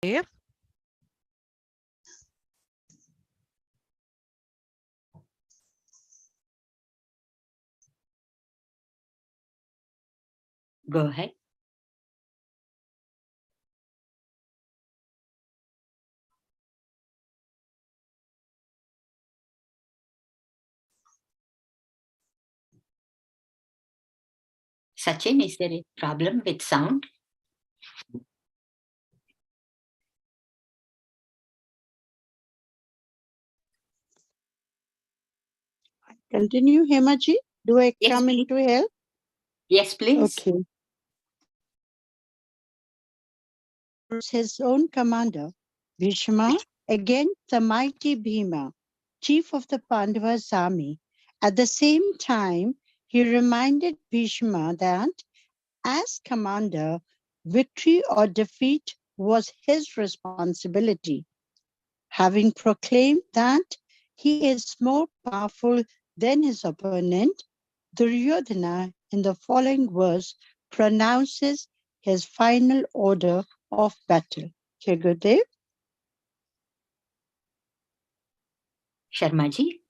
Okay. Go ahead. Sachin, is there a problem with sound? Continue, Hemaji. Do I Yes, come please. into help? Yes, please. Okay. His own commander, Bhishma, against the mighty Bhima, chief of the Pandavas' army. At the same time, he reminded Bhishma that as commander, victory or defeat was his responsibility. Having proclaimed that he is more powerful than his opponent, Duryodhana in the following verse pronounces his final order of battle. Gurudev. Sharmaji.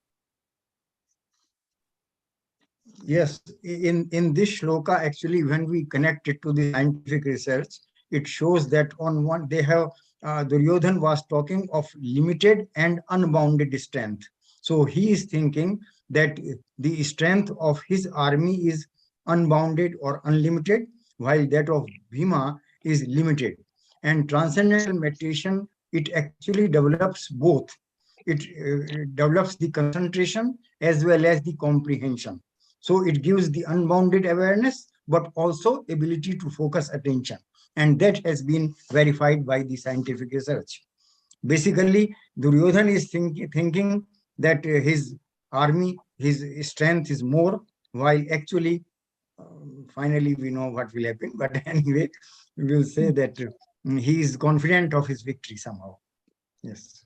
Yes, in this shloka, actually, when we connect it to the scientific research, it shows that on one, they have, Duryodhan was talking of limited and unbounded strength. So he is thinking that the strength of his army is unbounded or unlimited, while that of Bhima is limited. And transcendental meditation, it actually develops both. It develops the concentration as well as the comprehension. So it gives the unbounded awareness, but also ability to focus attention. And that has been verified by the scientific research. Basically, Duryodhan is thinking that his army, his strength is more, while actually, finally, we know what will happen. But anyway, we will say that he is confident of his victory somehow. Yes.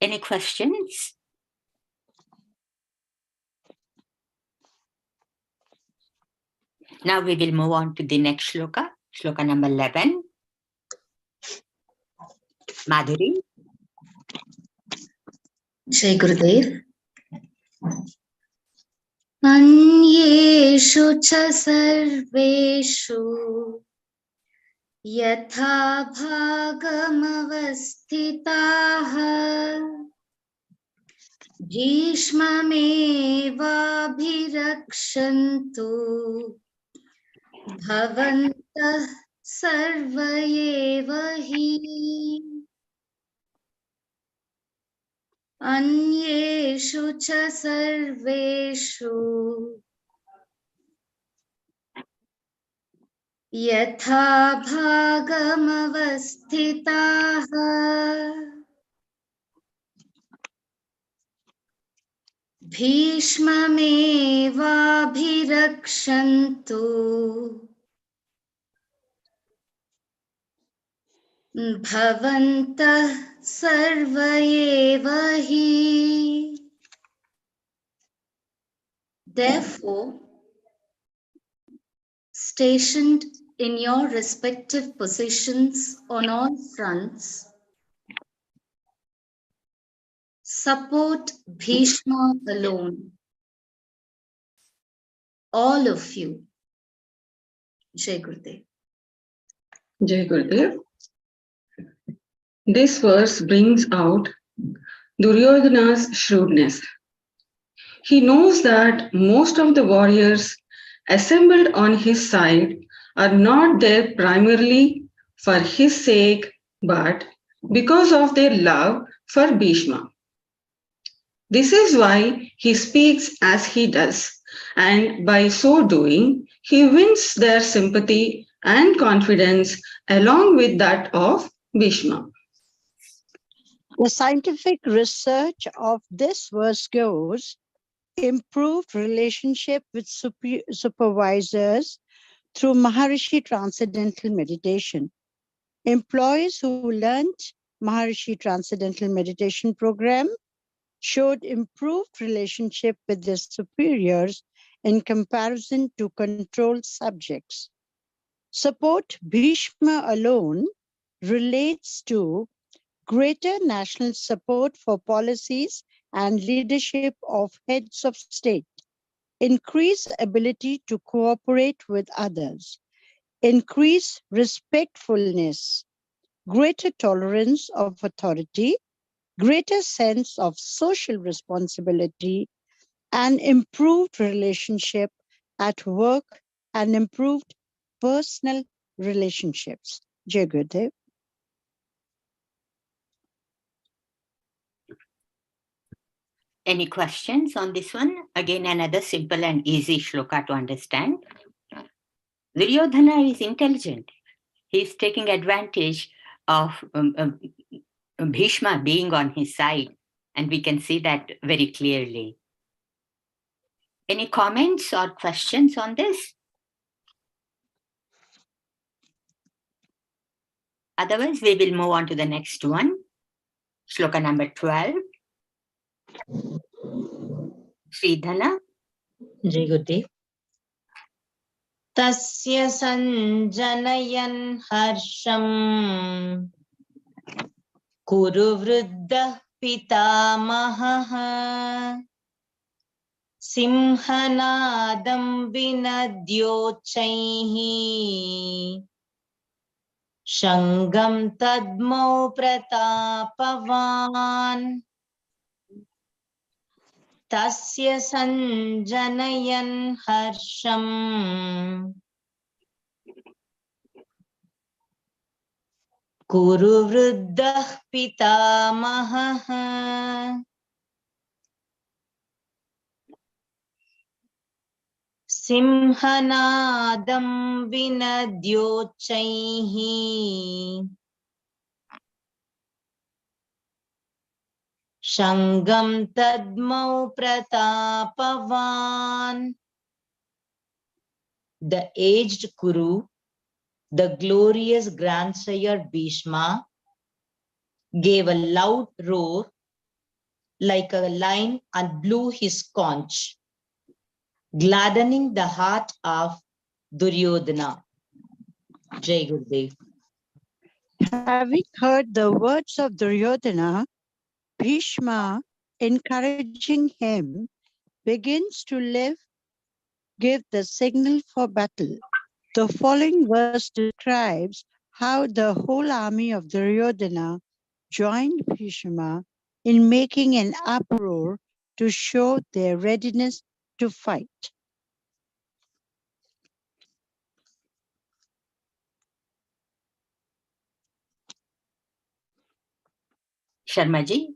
Any questions? Now we will move on to the next shloka, shloka number 11. Madhuri. Jai Gurudev. Anyeshu cha sarveshu yatha bhagamavasthitaha Bhishmamevabhirakshantu bhavantah sarva eva hi Anyeshu cha sarveshu yatha bhagamavasthitaha Bhishmamevabhirakshantu bhavantah sarva eva hi. Therefore, stationed in your respective positions on all fronts, support Bhishma alone. All of you. Jai Gurudev. Jai Gurudev. This verse brings out Duryodhana's shrewdness. He knows that most of the warriors assembled on his side are not there primarily for his sake, but because of their love for Bhishma. This is why he speaks as he does, and by so doing, he wins their sympathy and confidence along with that of Bhishma. The scientific research of this verse goes, improved relationship with supervisors through Maharishi Transcendental Meditation. Employees who learned Maharishi Transcendental Meditation program showed improved relationship with their superiors in comparison to controlled subjects. Support Bhishma alone relates to greater national support for policies and leadership of heads of state, increase ability to cooperate with others, increase respectfulness, greater tolerance of authority, greater sense of social responsibility, and improved relationship at work and improved personal relationships. Jai Gurudev. Any questions on this one? Again, another simple and easy shloka to understand. Duryodhana is intelligent. He's taking advantage of Bhishma being on his side, and we can see that very clearly. Any comments or questions on this? Otherwise, we will move on to the next one. Shloka number 12. Sridhana. Jai Gurudev. Tasya sanjanayan harsham kuru vruddha pitamaha simhanadam vinadyochaihi shangam tadmau pratapavan tasya sanjanayan harsham kuru vruddha pitamaha simhanadam vinadyochaihi shangam tadmau pratapavan. The aged Kuru, the glorious grandsire Bhishma, gave a loud roar like a lion and blew his conch, gladdening the heart of Duryodhana. Jai Gurudev. Having heard the words of Duryodhana, Bhishma, encouraging him, begins to give the signal for battle. The following verse describes how the whole army of Duryodhana joined Bhishma in making an uproar to show their readiness to fight. Sharmaji.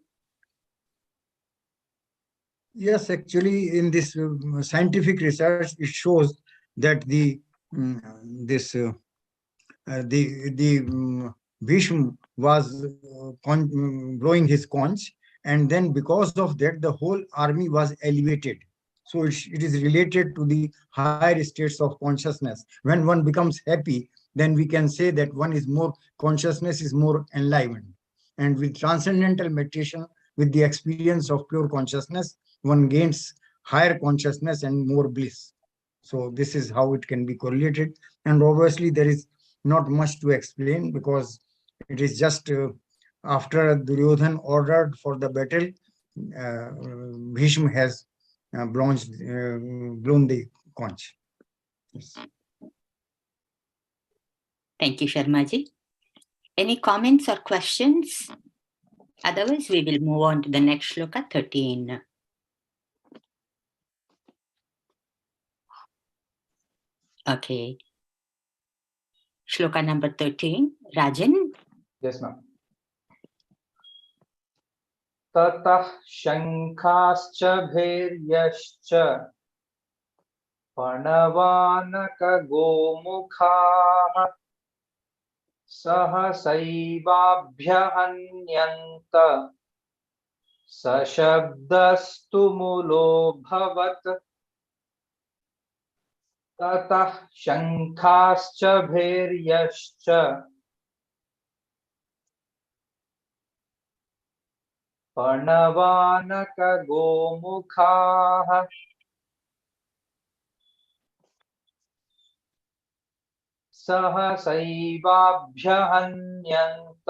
Yes, actually, in this scientific research, it shows that the Bhishma was blowing his conch, and then because of that, the whole army was elevated. So it is related to the higher states of consciousness. When one becomes happy, then we can say that one is more, consciousness is more enlivened. And with transcendental meditation, with the experience of pure consciousness, one gains higher consciousness and more bliss. So this is how it can be correlated. And obviously there is not much to explain, because it is just after Duryodhan ordered for the battle, Bhishma has blown the conch. Yes. Thank you, Sharmaji. Any comments or questions? Otherwise, we will move on to the next shloka, 13. Okay. Shloka number 13. Rajan. Yes, ma'am. Tatah shankascha bhiryascha panavanaka gomukha sahasaivaabhya anyanta sashabdastu mulo bhavat. Tatah shankascha bhiryascha Parnavanaka Gomukha सहसैवाभ्यहन्यन्त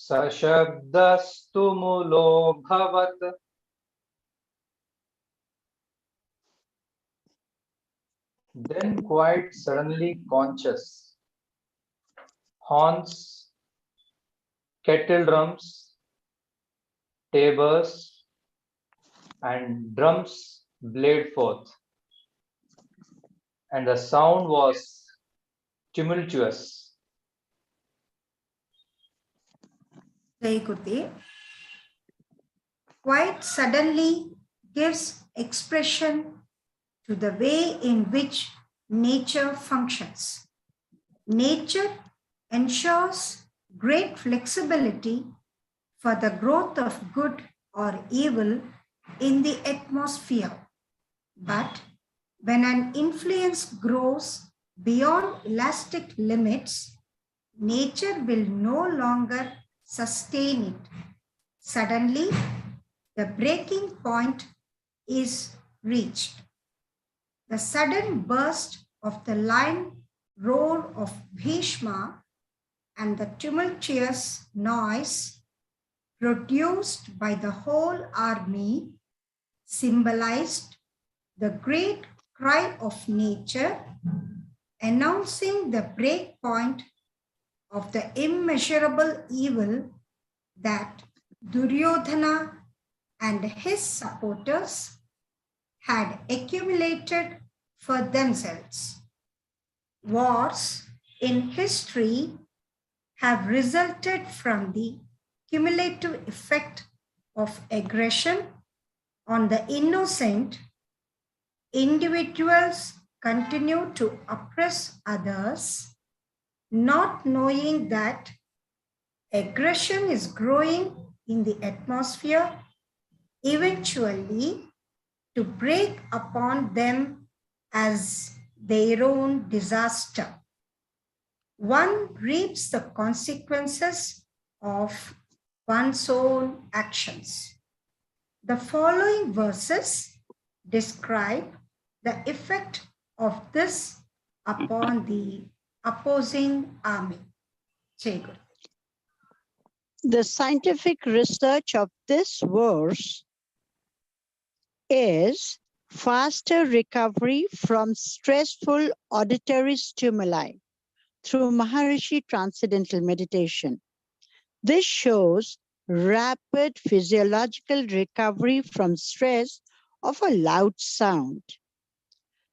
सशब्दस्तु मूलोऽभवत् then quite suddenly conscious. Horns, kettle drums, tabors, and drums blazed forth, and the sound was tumultuous. Jai Gurudev. Quite suddenly gives expression to the way in which nature functions. Nature ensures great flexibility for the growth of good or evil in the atmosphere. But when an influence grows beyond elastic limits, nature will no longer sustain it. Suddenly, the breaking point is reached. The sudden burst of the lion roar of Bhishma and the tumultuous noise produced by the whole army symbolized the great cry of nature, announcing the break point of the immeasurable evil that Duryodhana and his supporters had accumulated for themselves. Wars in history have resulted from the cumulative effect of aggression on the innocent. Individuals continue to oppress others, not knowing that aggression is growing in the atmosphere, eventually to break upon them as their own disaster. One reaps the consequences of one's own actions. The following verses describe the effect of this upon the opposing army. Jai Guru. The scientific research of this verse is faster recovery from stressful auditory stimuli through Maharishi transcendental meditation. This shows rapid physiological recovery from stress of a loud sound.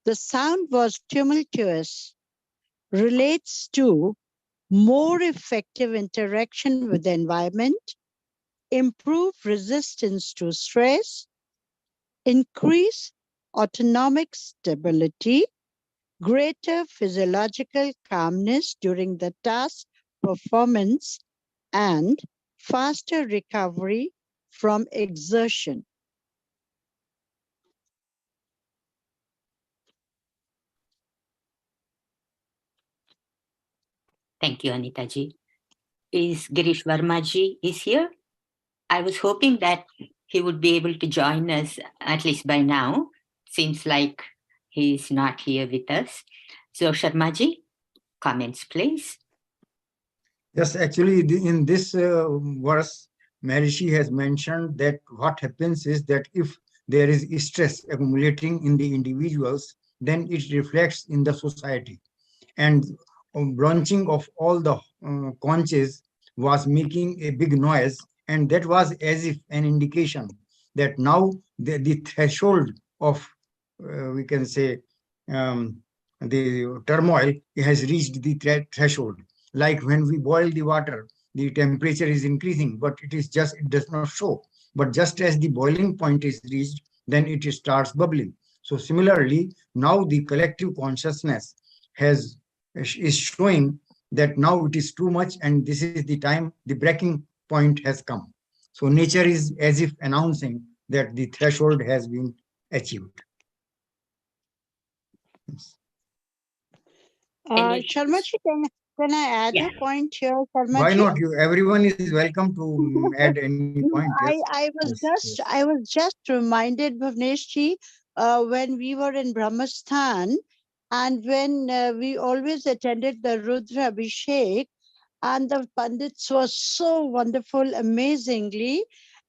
The sound was tumultuous, relates to more effective interaction with the environment, improved resistance to stress, increase autonomic stability, greater physiological calmness during the task performance, and faster recovery from exertion. Thank you, Anita ji. Is Girish Verma ji is here? I was hoping that he would be able to join us at least by now. Seems like he's not here with us. So Sharma ji, comments please. Yes, actually, in this verse, Maharishi has mentioned that what happens is that if there is stress accumulating in the individuals, then it reflects in the society. And branching of all the conches was making a big noise, and that was as if an indication that now the threshold of, we can say, the turmoil has reached the threshold. Like when we boil the water, the temperature is increasing, but it does not show. But just as the boiling point is reached, then it starts bubbling. So similarly, now the collective consciousness is showing that now it is too much, and this is the time the breaking point has come. So nature is as if announcing that the threshold has been achieved. Yes. Sharmaji, can I add a point here, Sharmaji? Why not? Everyone is welcome to add any point. Yes. I was just reminded, Bhavneshji, when we were in Brahmastan, and when we always attended the Rudra Abhishek, and the Pandits were so wonderful, amazingly.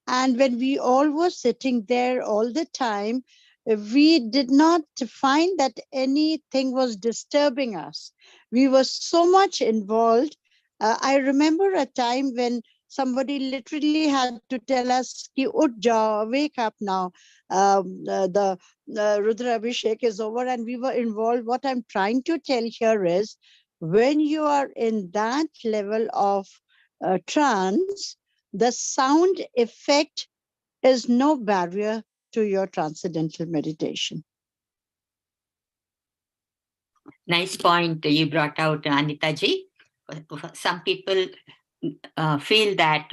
And when we all were sitting there all the time, we did not find that anything was disturbing us. We were so much involved. I remember a time when somebody literally had to tell us, Ki, "Ut jao, wake up now. The Rudra Abhishek is over," and we were involved. What I'm trying to tell here is, when you are in that level of trance, the sound effect is no barrier to your transcendental meditation. Nice point you brought out, Anitaji. Some people feel that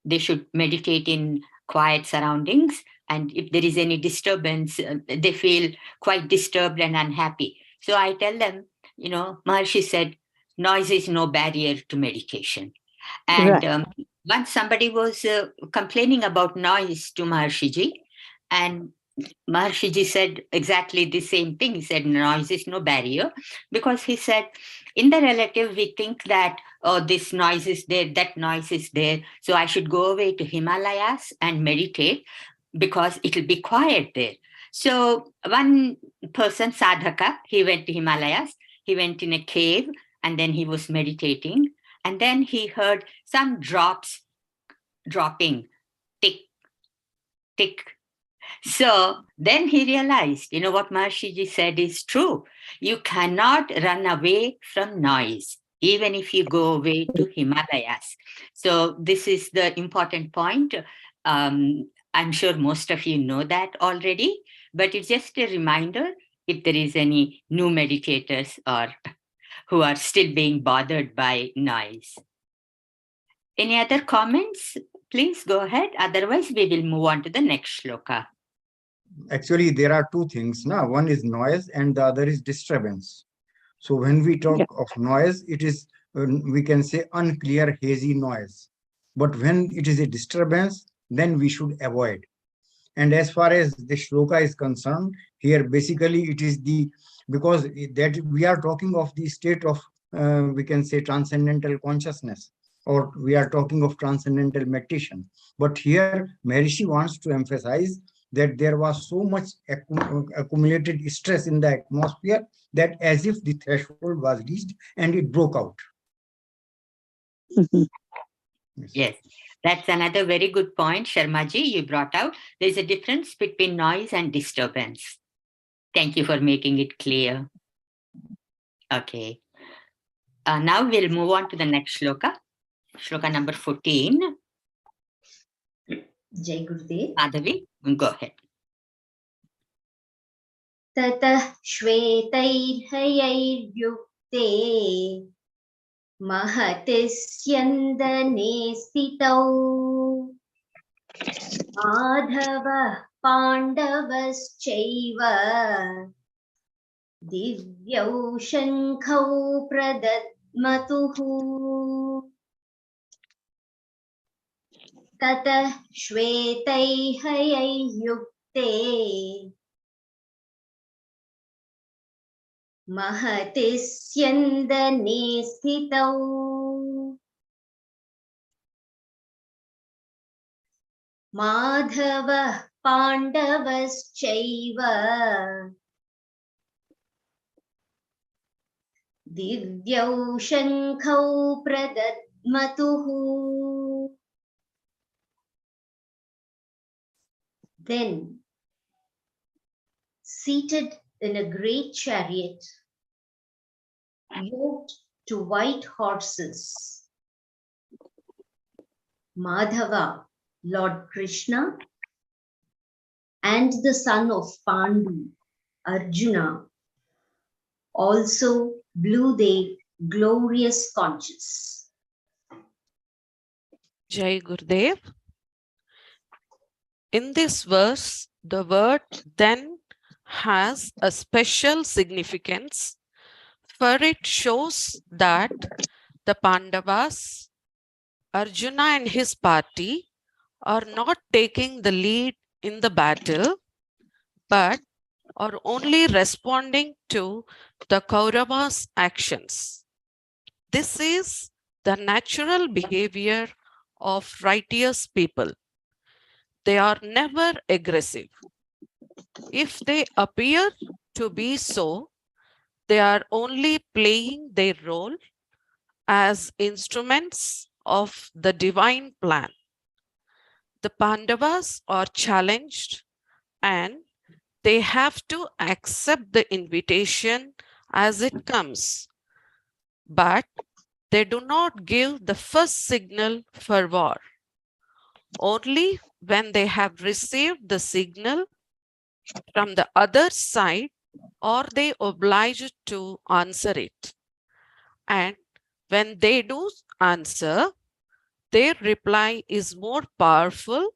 they should meditate in quiet surroundings, and if there is any disturbance, they feel quite disturbed and unhappy. So I tell them, Maharishi said, noise is no barrier to meditation. And Right. Once somebody was complaining about noise to Maharshiji, and Maharshiji said exactly the same thing. He said, noise is no barrier, because he said, in the relative, we think that, oh, this noise is there, that noise is there. So I should go away to Himalayas and meditate because it will be quiet there. So one person, Sadhaka, he went to Himalayas, he went in a cave, and then he was meditating. And then he heard some drops dropping, tick, tick. So then he realized, what Maharishi said is true. You cannot run away from noise, even if you go away to Himalayas. So this is the important point. I'm sure most of you know that already, but it's just a reminder if there is any new meditators or who are still being bothered by noise. Any other comments? Please go ahead. Otherwise, we will move on to the next shloka. Actually, there are two things. Now, one is noise and the other is disturbance. So when we talk of noise, it is, we can say, unclear, hazy noise. But when it is a disturbance, then we should avoid. And as far as the shloka is concerned, here basically it is because that we are talking of the state of, we can say, transcendental consciousness, or we are talking of transcendental meditation. But here Maharishi wants to emphasize that there was so much accumulated stress in the atmosphere that as if the threshold was reached and it broke out. Yes, that's another very good point, Sharmaji, you brought out. There's a difference between noise and disturbance. Thank you for making it clear. Okay. Now we'll move on to the next shloka. Shloka number 14. Jai Gurudev. Madhavi, go ahead. Tatah shvetairbhayairyukte mahatisyandane stitau madhava pandavaschaiva divyau shankhau pradadmatuhu. Tatah shvetairyukte mahatisyandane stitau madhava pandavaschaiva divyau shankhau pradadmatuhu. Then, seated in a great chariot, yoked to white horses, Madhava, Lord Krishna, and the son of Pandu, Arjuna, also blew their glorious conches. Jai Gurudev. In this verse, the word then has a special significance, for it shows that the Pandavas, Arjuna and his party are not taking the lead in the battle, but or only responding to the Kauravas' actions. This is the natural behavior of righteous people. They are never aggressive. If they appear to be so, they are only playing their role as instruments of the divine plan. The Pandavas are challenged and they have to accept the invitation as it comes, but they do not give the first signal for war. Only when they have received the signal from the other side are they obliged to answer it. And when they do answer, their reply is more powerful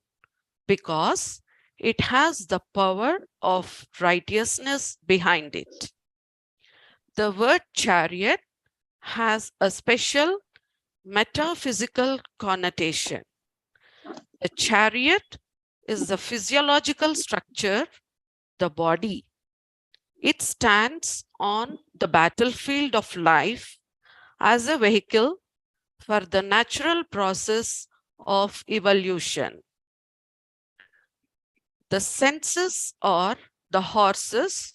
because it has the power of righteousness behind it. The word chariot has a special metaphysical connotation. The chariot is the physiological structure, the body. It stands on the battlefield of life as a vehicle for the natural process of evolution. The senses are the horses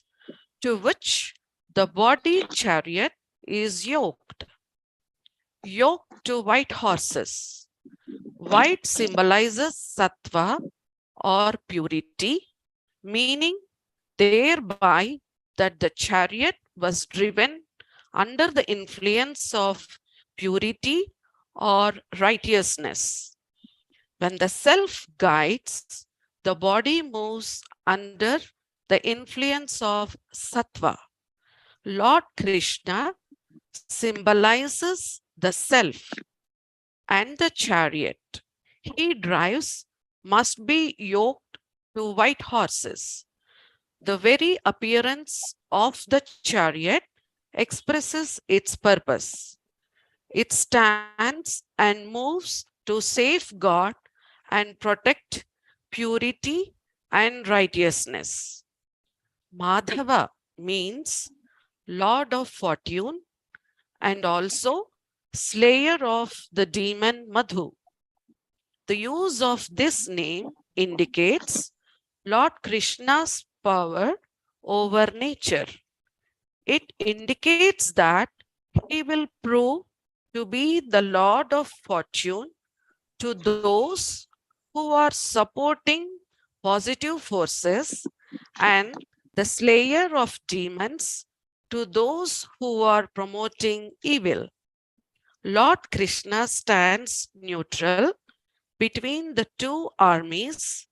to which the body chariot is yoked. Yoked to white horses. White symbolizes sattva or purity, meaning thereby that the chariot was driven under the influence of purity or righteousness. When the self guides, the body moves under the influence of sattva. Lord Krishna symbolizes the self and the chariot he drives must be yoked to white horses. The very appearance of the chariot expresses its purpose. It stands and moves to safeguard and protect purity and righteousness. Madhava means Lord of Fortune and also slayer of the demon Madhu. The use of this name indicates Lord Krishna's power over nature. It indicates that he will prove to be the Lord of Fortune to those who are supporting positive forces and the slayer of demons to those who are promoting evil. Lord Krishna stands neutral between the two armies,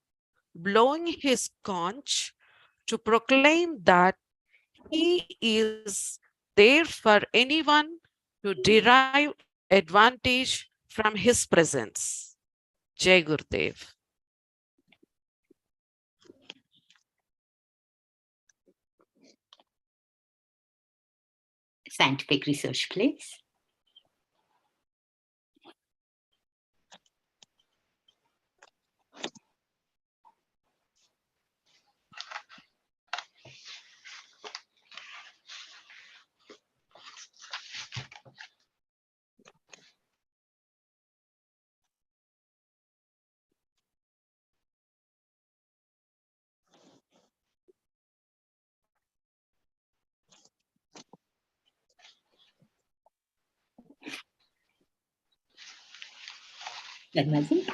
blowing his conch to proclaim that he is there for anyone to derive advantage from his presence. Jai Gurudev. Scientific research, please. Dharmaji?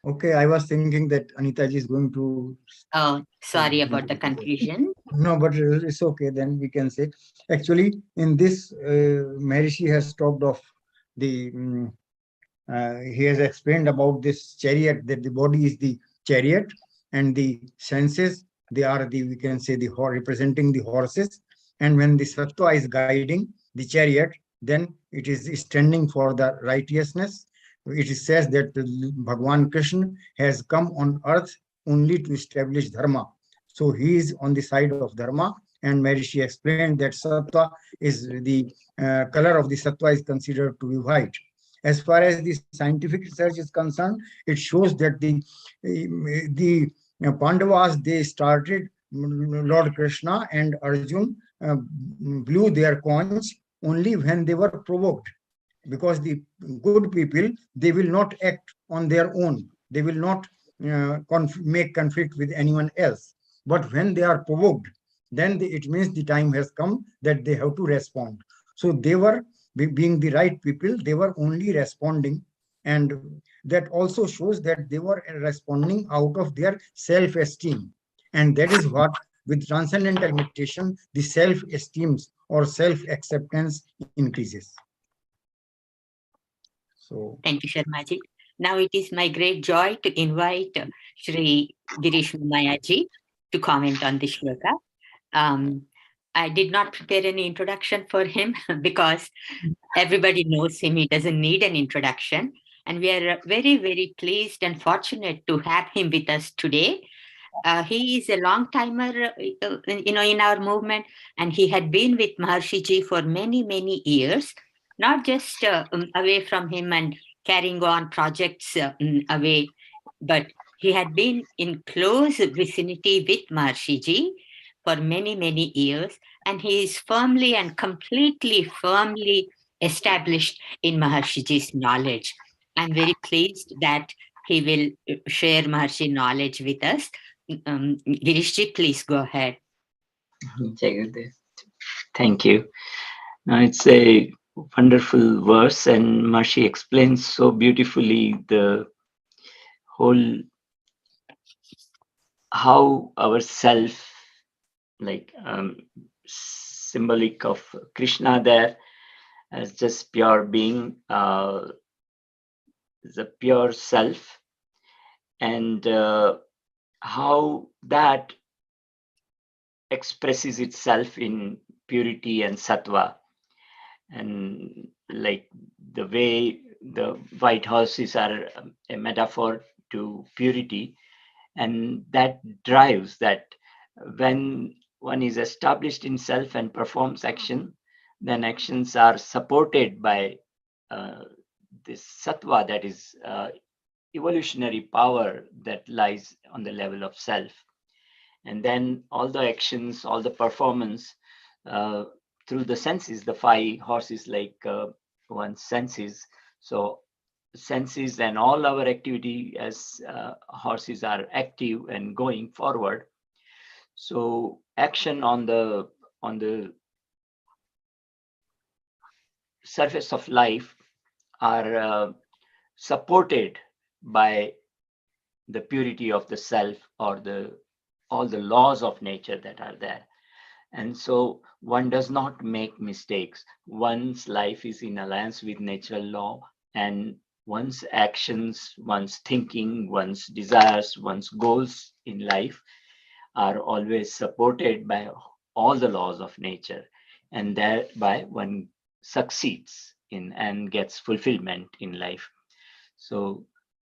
Okay, I was thinking that Anitaji is going to. Oh, sorry about the confusion. No, but it's okay. Then we can say, actually, in this, Maharishi has talked of the. He has explained about this chariot, that the body is the chariot and the senses, they are the, we can say, the representing the horses. And when the sattva is guiding the chariot, then it is standing for the righteousness. It says that Bhagwan Krishna has come on earth only to establish dharma. So he is on the side of dharma. And Maharishi explained that sattva is the color of the sattva is considered to be white. As far as the scientific research is concerned, it shows that the Pandavas, they started, Lord Krishna and Arjun blew their coins only when they were provoked, because the good people, they will not act on their own. They will not make conflict with anyone else. But when they are provoked, then it means the time has come that they have to respond. So they were, being the right people, they were only responding. And that also shows that they were responding out of their self-esteem. And that is what, with transcendental meditation, the self-esteem or self-acceptance increases. So, Thank you, Sharmaji. Now it is my great joy to invite Shri Girish Mayaji to comment on this shloka. I did not prepare any introduction for him because everybody knows him. He doesn't need an introduction. And we are very, very pleased and fortunate to have him with us today. He is a long timer, in our movement, and he had been with Maharishi Ji for many, many years, not just away from him and carrying on projects away, but he had been in close vicinity with Maharishi Ji for many, many years, and he is firmly and completely firmly established in Maharishi Ji's knowledge. I'm very pleased that he will share Maharishi knowledge with us. Girishji, please go ahead. Thank you. It's a wonderful verse, and Maharishi explains so beautifully the whole, how our self, like symbolic of Krishna there as just pure being, the pure self, and how that expresses itself in purity and sattva. And like the way the white horses are a metaphor to purity, and that drives that when one is established in self and performs action, then actions are supported by this sattva, that is evolutionary power that lies on the level of self. And then all the actions, all the performance through the senses, the five horses, like one's senses. So senses and all our activity as horses are active and going forward. So action on the surface of life are supported by the purity of the self, or all the laws of nature that are there. And so one does not make mistakes. One's life is in alliance with natural law, and one's actions, one's thinking, one's desires, one's goals in life are always supported by all the laws of nature, and thereby one succeeds in and gets fulfillment in life. So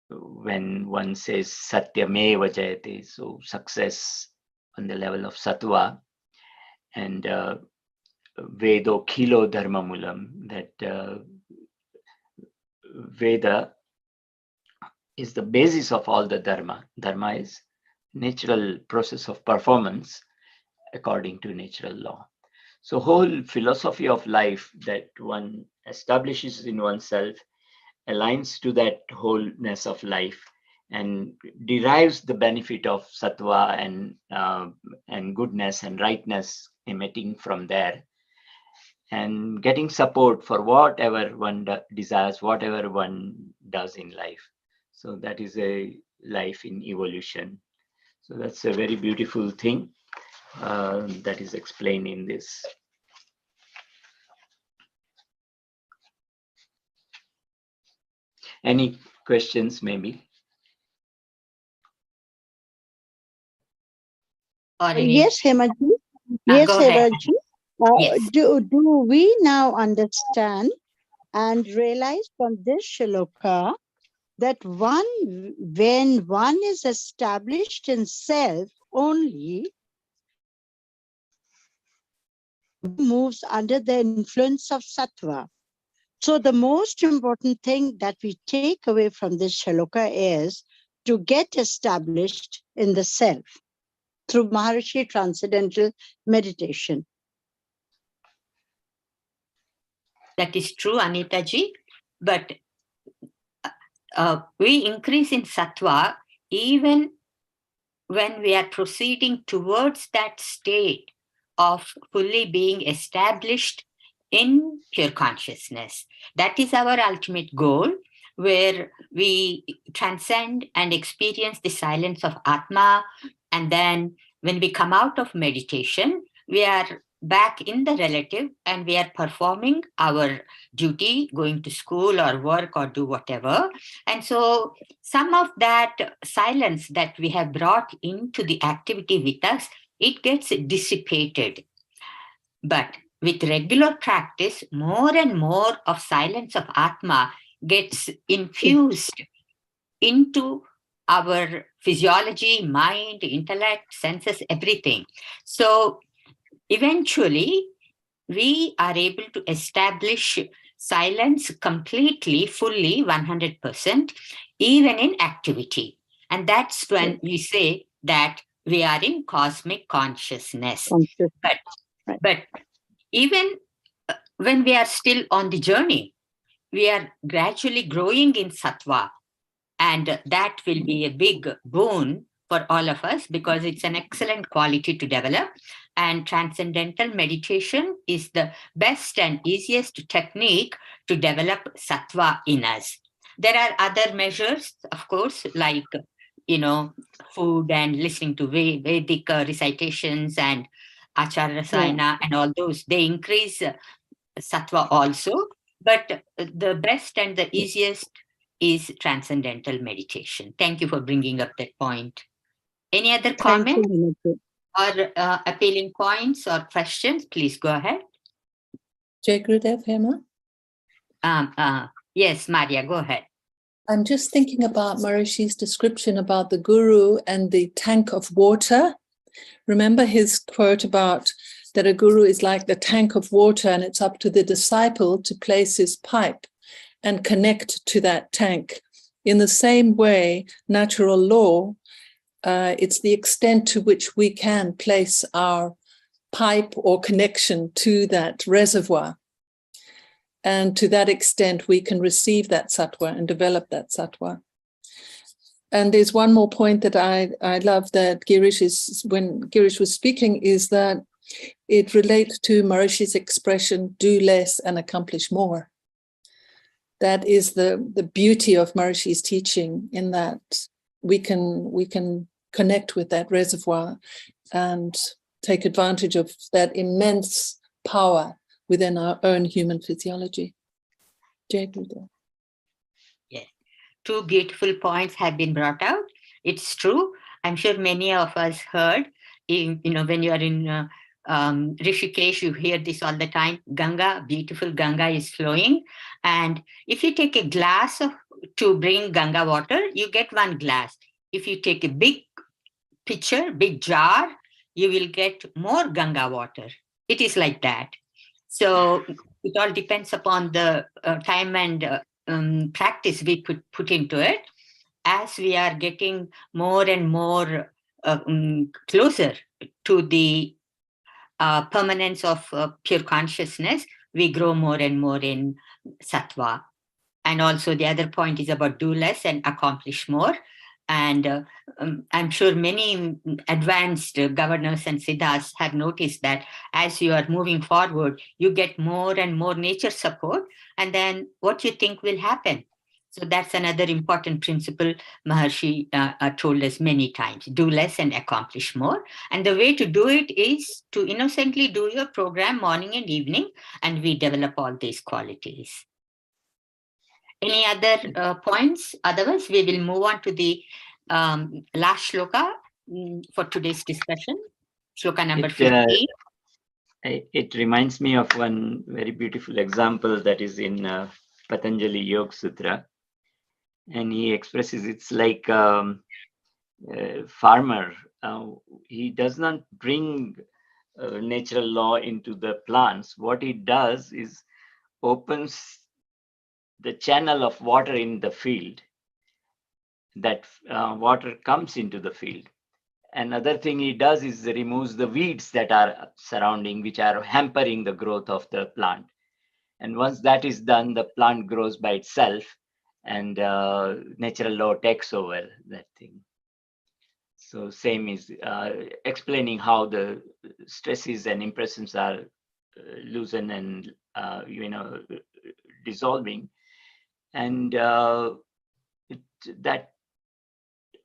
when one says satyameva jayate, so success on the level of sattva, and vedo khilo dharmamulam, that Veda is the basis of all the dharma. Dharma is natural process of performance according to natural law. So whole philosophy of life that one establishes in oneself aligns to that wholeness of life and derives the benefit of sattva and goodness and rightness emitting from there, and getting support for whatever one desires, whatever one does in life. So that is a life in evolution. So that's a very beautiful thing that is explained in this. Any questions, maybe? Yes, Hemaji. Yes, Hemaji. Do we now understand and realize from this shloka that when one is established in self only, moves under the influence of sattva? So the most important thing that we take away from this shloka is to get established in the self through Maharishi transcendental meditation. That is true, Anita ji. But we increase in sattva even when we are proceeding towards that state of fully being established in pure consciousness. That is our ultimate goal, where we transcend and experience the silence of Atma. And then when we come out of meditation, we are back in the relative and we are performing our duty, going to school or work or do whatever. And so some of that silence that we have brought into the activity with us, it gets dissipated. But with regular practice, more and more of silence of Atma gets infused into our physiology, mind, intellect, senses, everything. So eventually, we are able to establish silence completely, fully, 100%, even in activity. And that's when we say that we are in cosmic consciousness. But even when we are still on the journey, we are gradually growing in sattva. And that will be a big boon for all of us because it's an excellent quality to develop. And transcendental meditation is the best and easiest technique to develop sattva in us. There are other measures, of course, like, food and listening to Vedic recitations and Achara Rasayana and all those. They increase sattva also. But the best and the easiest is transcendental meditation. Thank you for bringing up that point. Any other comment or appealing points or questions? Please go ahead. Jai Gurudev, Hema? Yes, Maria, go ahead. I'm just thinking about Maharishi's description about the guru and the tank of water. Remember his quote about that a guru is like the tank of water and it's up to the disciple to place his pipe and connect to that tank. In the same way, natural law, it's the extent to which we can place our pipe or connection to that reservoir. And to that extent, we can receive that sattva and develop that sattva. And there's one more point that I love that when Girish was speaking, is that it relates to Maharishi's expression, do less and accomplish more. That is the beauty of Maharishi's teaching, in that we can connect with that reservoir and take advantage of that immense power within our own human physiology. Jai Gurudev. Yes, two beautiful points have been brought out. It's true. I'm sure many of us heard, when you are in Rishikesh, you hear this all the time. Ganga, beautiful Ganga is flowing. And if you take a glass to bring Ganga water, you get one glass. If you take a big pitcher, big jar, you will get more Ganga water. It is like that. So it all depends upon the time and practice we put into it. As we are getting more and more closer to the permanence of pure consciousness, we grow more and more in sattva. And also the other point is about do less and accomplish more. And I'm sure many advanced governors and siddhas have noticed that as you are moving forward, you get more and more nature support. And then what you think will happen? So that's another important principle Maharishi told us many times. Do less and accomplish more. And the way to do it is to innocently do your program morning and evening, and we develop all these qualities. Any other points? Otherwise, we will move on to the last shloka for today's discussion. Shloka number 15. It reminds me of one very beautiful example that is in Patanjali Yoga Sutra. And he expresses it's like a farmer. He does not bring natural law into the plants. What he does is opens the channel of water in the field, that water comes into the field. Another thing he does is removes the weeds that are surrounding, which are hampering the growth of the plant. And once that is done, the plant grows by itself, and natural law takes over that thing. So same is explaining how the stresses and impressions are loosened and dissolving, and that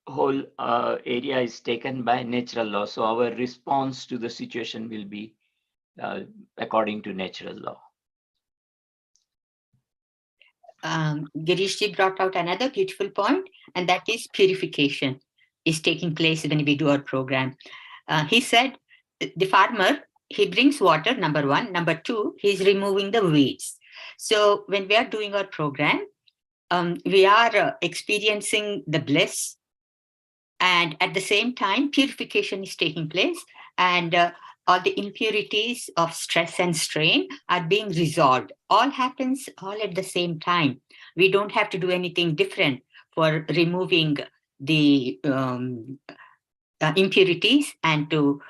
whole area is taken by natural law. So our response to the situation will be according to natural law. Girishji brought out another beautiful point, and that is purification is taking place when we do our program. He said the farmer, he brings water, number one. Number two, he's removing the weeds. So when we are doing our program, we are experiencing the bliss, and at the same time, purification is taking place, and all the impurities of stress and strain are being resolved. All happens all at the same time. We don't have to do anything different for removing the impurities and to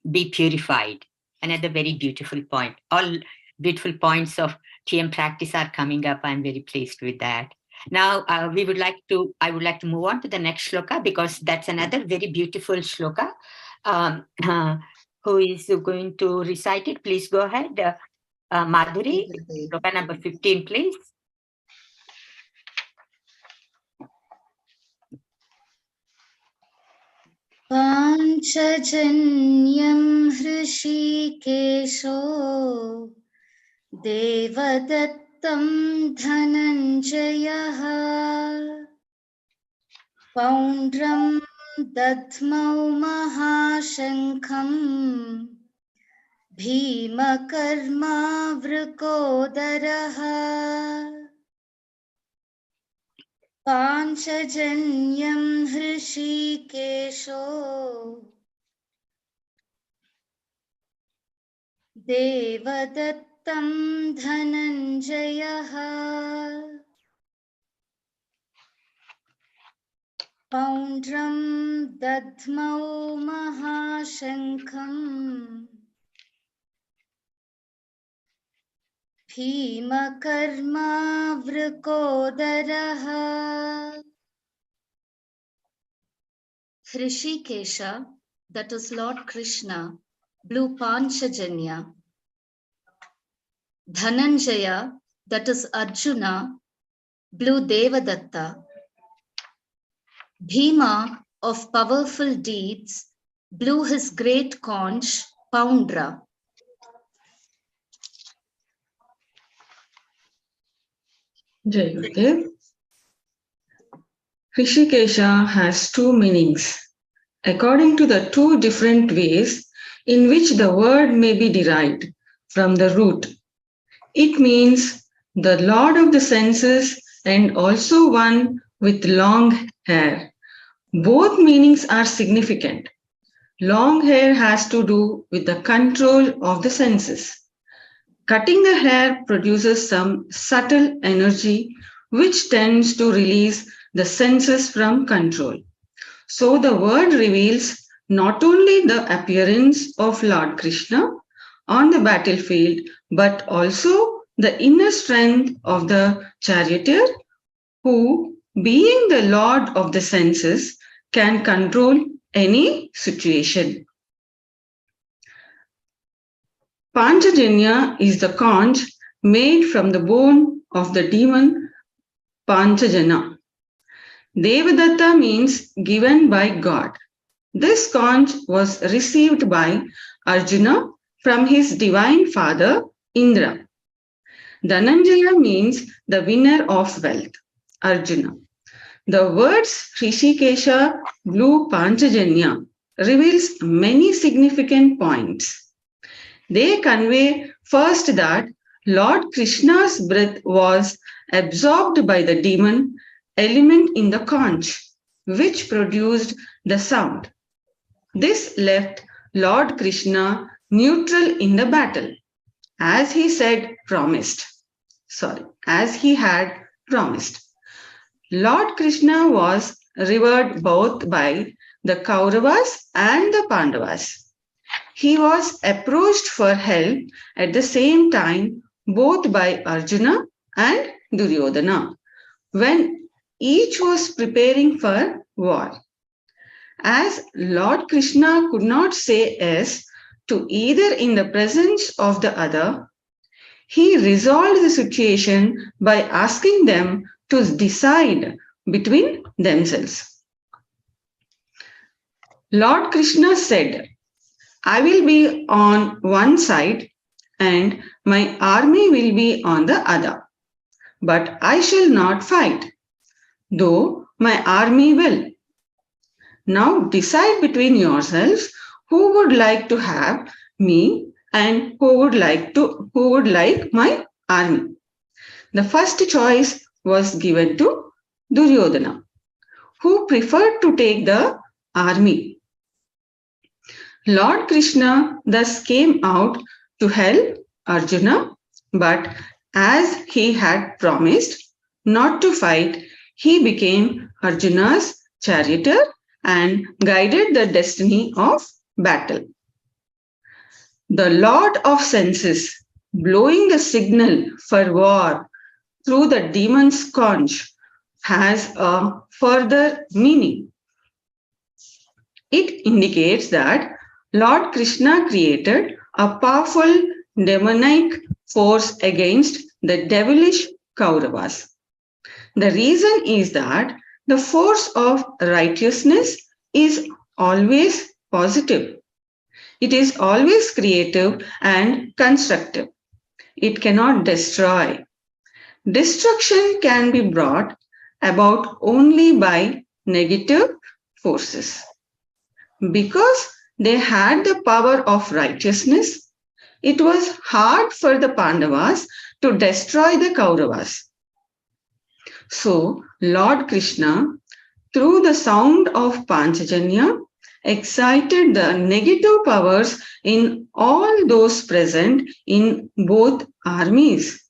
be purified. Another very beautiful point. All beautiful points of TM practice are coming up. I'm very pleased with that. Now, I would like to move on to the next shloka, because that's another very beautiful shloka. Who is going to recite it? Please go ahead. Madhuri, shloka number 15, please. Panchajanyam Hrishikesho Devadattam Dhananjayaha Poundram Dadmau Mahashankham Bhima-karma Vrikodaraha Panchajanyam Hrishikesho Devadattam Dhananjayaha Poundram Dadmau Mahashankham Bhima-karma Vrikodaraha. Hrishikesha, that is Lord Krishna, blew Panchajanya. Dhananjaya, that is Arjuna, blew Devadatta. Bhima, of powerful deeds, blew his great conch, Poundra. Jai Gurudev. Hrishikesha has two meanings, according to the two different ways in which the word may be derived from the root. It means the Lord of the senses and also one with long hair. Both meanings are significant. Long hair has to do with the control of the senses. Cutting the hair produces some subtle energy which tends to release the senses from control. So the word reveals not only the appearance of Lord Krishna on the battlefield, but also the inner strength of the charioteer, who, being the Lord of the senses, can control any situation. Panchajanya is the conch made from the bone of the demon Panchajana. Devadatta means given by God. This conch was received by Arjuna from his divine father Indra. Dhananjaya means the winner of wealth, Arjuna. The words Hrishikesha blew Panchajanya reveals many significant points. They convey first that Lord Krishna's breath was absorbed by the demon element in the conch, which produced the sound. This left Lord Krishna neutral in the battle, as he had promised. Lord Krishna was revered both by the Kauravas and the Pandavas. He was approached for help at the same time both by Arjuna and Duryodhana when each was preparing for war. As Lord Krishna could not say yes to either in the presence of the other, he resolved the situation by asking them to decide between themselves. Lord Krishna said, I will be on one side and my army will be on the other, but I shall not fight, though my army will. Now decide between yourselves who would like to have me and who would like my army. The first choice was given to Duryodhana, who preferred to take the army. Lord Krishna thus came out to help Arjuna, but as he had promised not to fight, he became Arjuna's charioteer and guided the destiny of battle. The Lord of Senses, blowing the signal for war through the demon's conch, has a further meaning. It indicates that Lord Krishna created a powerful demonic force against the devilish Kauravas. The reason is that the force of righteousness is always positive. It is always creative and constructive. It cannot destroy. Destruction can be brought about only by negative forces. Because they had the power of righteousness, it was hard for the Pandavas to destroy the Kauravas. So, Lord Krishna, through the sound of Panchajanya, excited the negative powers in all those present in both armies.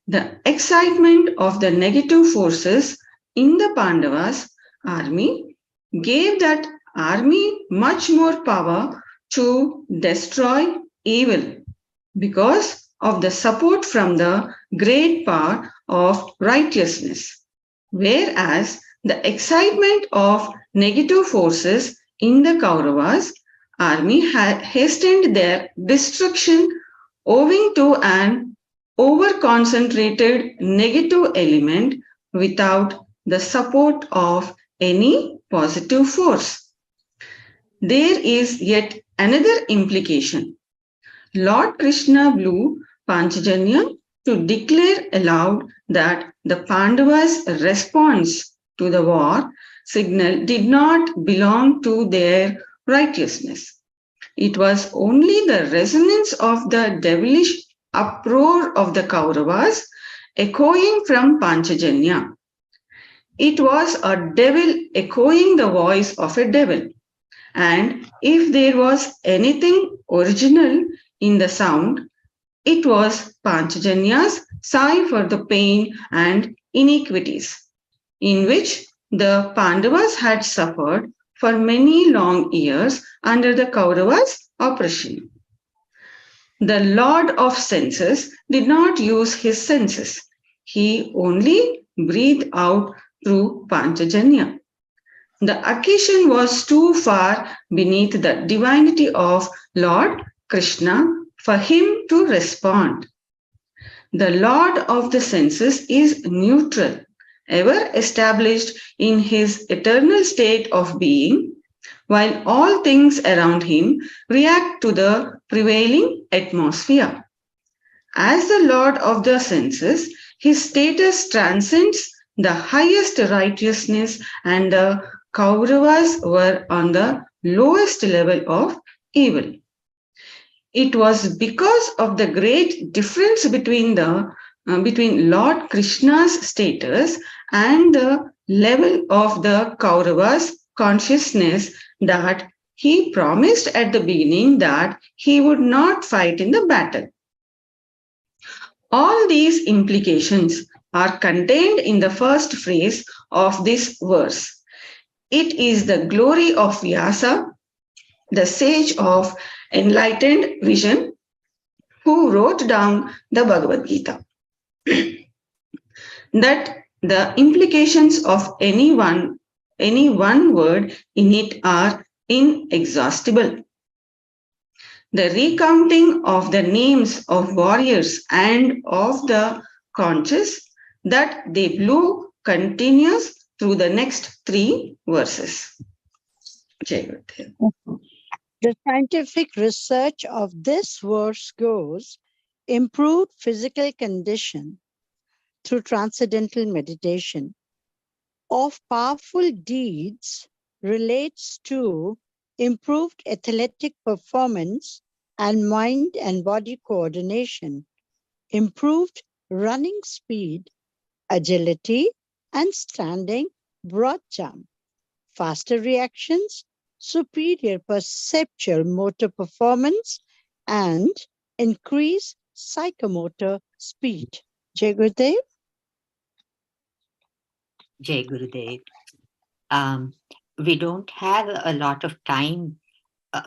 The excitement of the negative forces in the Pandavas' army gave that army much more power to destroy evil because of the support from the great power of righteousness. Whereas the excitement of negative forces in the Kauravas' army had hastened their destruction owing to an over-concentrated negative element without the support of any positive force. There is yet another implication. Lord Krishna blew Panchajanya to declare aloud that the Pandavas' response to the war signal did not belong to their righteousness. It was only the resonance of the devilish uproar of the Kauravas echoing from Panchajanya. It was a devil echoing the voice of a devil. And if there was anything original in the sound, it was Panchajanya's sigh for the pain and iniquities, in which the Pandavas had suffered for many long years under the Kauravas' oppression. The Lord of Senses did not use his senses. He only breathed out through Panchajanya. The occasion was too far beneath the divinity of Lord Krishna for him to respond. The Lord of the Senses is neutral, ever established in his eternal state of being, while all things around him react to the prevailing atmosphere. As the Lord of the Senses, his status transcends the highest righteousness, and the Kauravas were on the lowest level of evil. It was because of the great difference between Lord Krishna's status and the level of the Kauravas' consciousness that he promised at the beginning that he would not fight in the battle. All these implications are contained in the first phrase of this verse, It is the glory of Vyasa, the sage of enlightened vision, who wrote down the Bhagavad Gita. That the implications of any one word in it are inexhaustible. The recounting of the names of warriors and of the conches that they blew continues through the next 3 verses. Jai Gurudev. The scientific research of this verse goes, improved physical condition through transcendental meditation of powerful deeds relates to improved athletic performance and mind and body coordination, improved running speed, agility, and standing broad jump, faster reactions, superior perceptual motor performance, and increased psychomotor speed. Jai Gurudev. Jai Gurudev. We don't have a lot of time.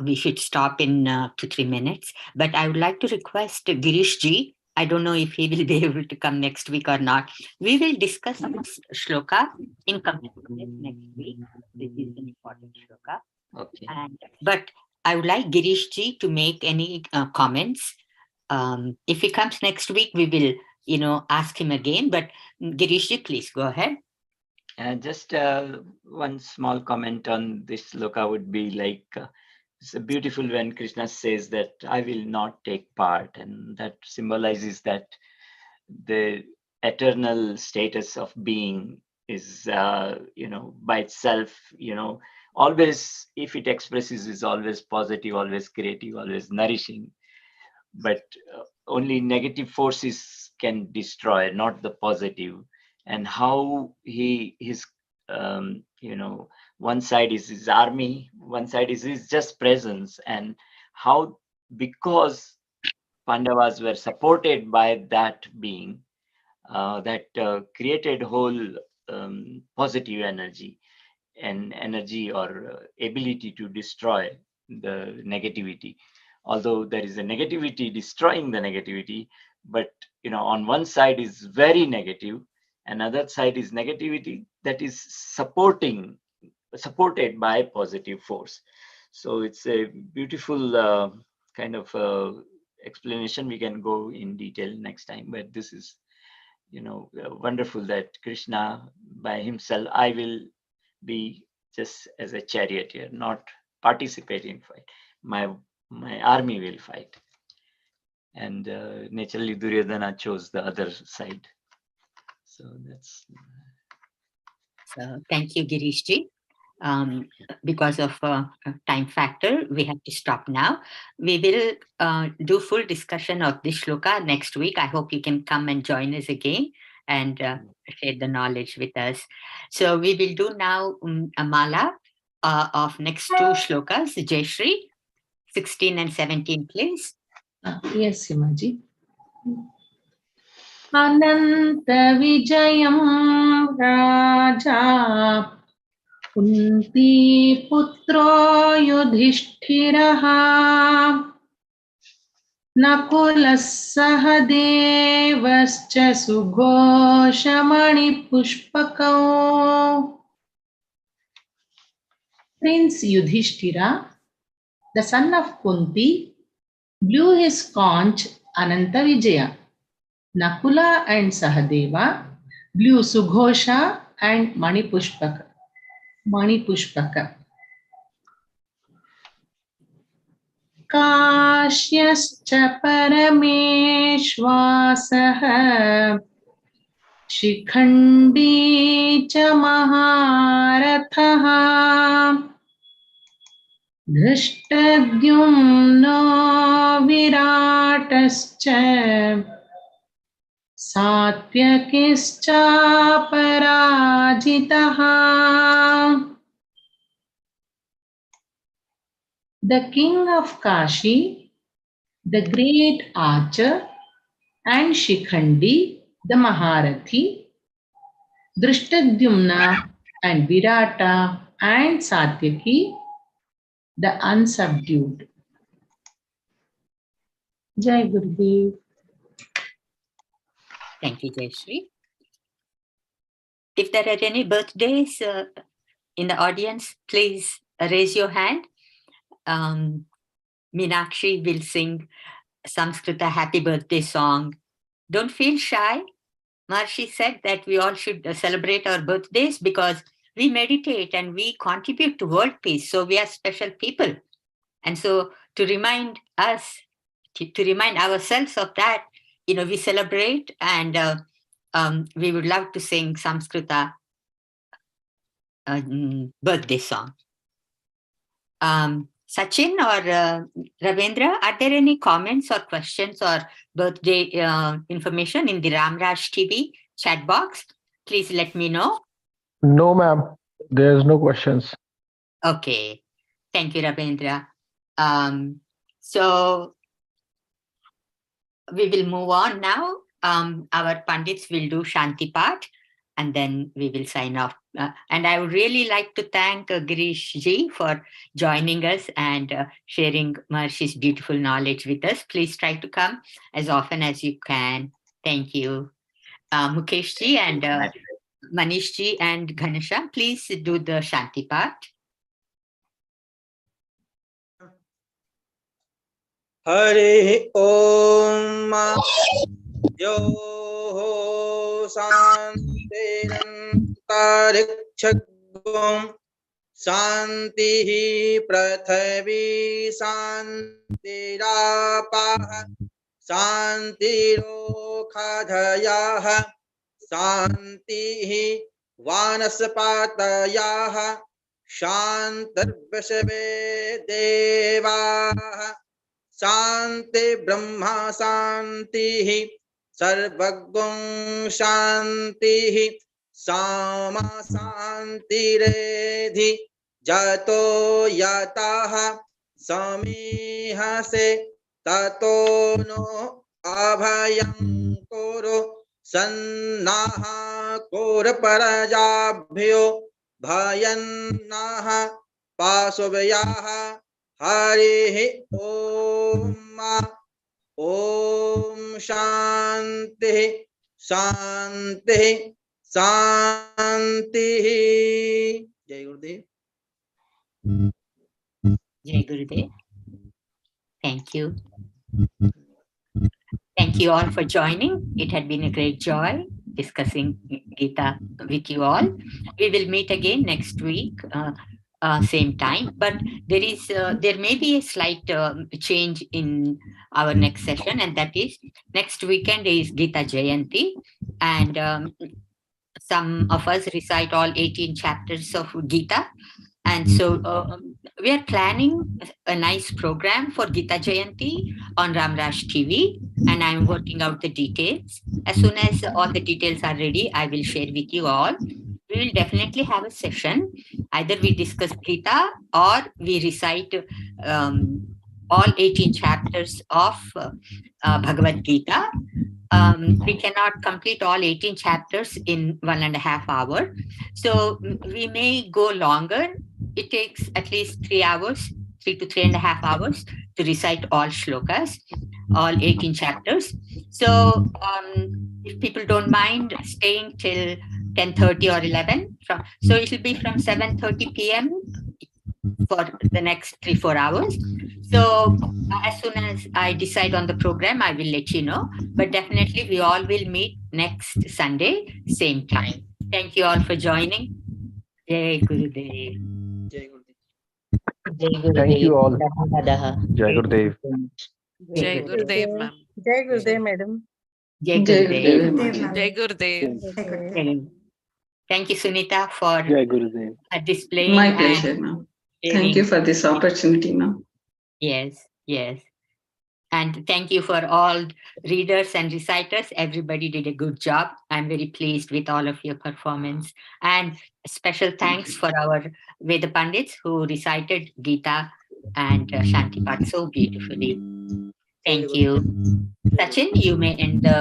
We should stop in 2-3 minutes. But I would like to request Girish ji. I don't know if he will be able to come next week or not. We will discuss this shloka in completeness next week. This is an important shloka. Okay. But I would like Girish ji to make any comments. If he comes next week, we will, ask him again. But Girish ji, please go ahead. Just one small comment on this shloka would be like, it's beautiful when Krishna says that I will not take part, and that symbolizes that the eternal status of being is, by itself, always, if it expresses, is always positive, always creative, always nourishing. But only negative forces can destroy, not the positive. And how his one side is his army, one side is his just presence, and how, because Pandavas were supported by that being, that created whole positive energy and energy or ability to destroy the negativity. Although there is a negativity destroying the negativity, but on one side is very negative, another side is negativity that is supported by positive force. So it's a beautiful kind of explanation. We can go in detail next time, but this is wonderful that Krishna by himself, I will be just as a charioteer, not participate in fight. My army will fight. And naturally Duryodhana chose the other side. So that's. So thank you, Girish ji. Because of time factor, we have to stop now. We will do full discussion of this shloka next week. I hope you can come and join us again and share the knowledge with us. So we will do now a mala of next 2 shlokas. Jayashree, 16 and 17, please. Yes, Simaji. Ananta Vijayam Raja Kunti Putro Yudhishthiraha Nakulas Sahadevascha Sughoshamani Pushpakau. Prince Yudhishthira, the son of Kunti, blew his conch Ananta Vijaya. Nakula and Sahadeva blew Sughosha and Mani Pushpaka. Kashyascha Parameshwasaha Shikhandi cha Maharathaha Dhrishtadyumno Viratascha Satyakischa Parajitaha. The king of Kashi, the great archer, and Shikhandi, the Maharathi, Dhrishtadyumna and Virata and Satyaki, the unsubdued. Jai Gurudev. Thank you, Jayashree. If there are any birthdays in the audience, please raise your hand. Meenakshi will sing Samskrita happy birthday song. Don't feel shy. Maharishi said that we all should celebrate our birthdays because we meditate and we contribute to world peace. So we are special people. And so to remind us, to remind ourselves of that, we celebrate and we would love to sing Samskrita birthday song. Sachin or Ravindra, are there any comments or questions or birthday information in the Ramraj TV chat box? Please let me know. No, ma'am. There's no questions. Okay. Thank you, Ravindra. So we will move on now. Our Pandits will do Shanti Path and then we will sign off. And I would really like to thank Girish ji for joining us and sharing Maharishi's beautiful knowledge with us. Please try to come as often as you can. Thank you. Mukesh ji and Manish ji and Ganesha, please do the Shanti Path. Hare Om Yo Santirantarikshakum Santihi Prathavi Santirapaha Santirokhadhayaha Santihi Vanaspatayaha Shantarvashave Devaha Santi Brahma Santihi Sarvagum Shantihi Sama Santiredhi Jato Yataha Samihase Tato no Abhayam Koro Sannaha Kora Parajabhyo Bhayannaha Pasubhyaha Hare Om Om Shanti Shanti Shanti. Jai Gurudev. Jai Gurudev. Thank you. Thank you all for joining. It had been a great joy discussing Gita with you all. We will meet again next week, same time. But there may be a slight change in our next session, and that is next weekend is Gita Jayanti, and some of us recite all 18 chapters of Gita. And so we are planning a nice program for Gita Jayanti on Ramraj TV, and I'm working out the details. As soon as all the details are ready, I will share with you all. We will definitely have a session. Either we discuss Gita or we recite all 18 chapters of Bhagavad Gita. We cannot complete all 18 chapters in 1.5 hours. So we may go longer. It takes at least 3 hours, 3 to 3.5 hours to recite all shlokas, all 18 chapters. So if people don't mind staying till 10:30 or 11, so it will be from 7:30 p.m. for the next 3-4 hours. So as soon as I decide on the program, I will let you know. But definitely we all will meet next Sunday, same time. Thank you all for joining. Jai Gurudev. Jai Gurudev. Jai Gurudev. Thank you all. Dhanyawadaha. Jai Gurudev. Jai Gurudev, ma'am. Jai Gurudev, madam. Jai Jai Gurudev. Gurudev. Jai Gurudev. Thank you, Sunita, for Jai Gurudev. displaying. My pleasure, ma'am. Thank you for this opportunity, ma'am. Yes, yes. And thank you for all readers and reciters. Everybody did a good job. I'm very pleased with all of your performance. And special thanks for our Veda Pandits who recited Gita and Shanti Path so beautifully. Thank you. Sachin, you may end the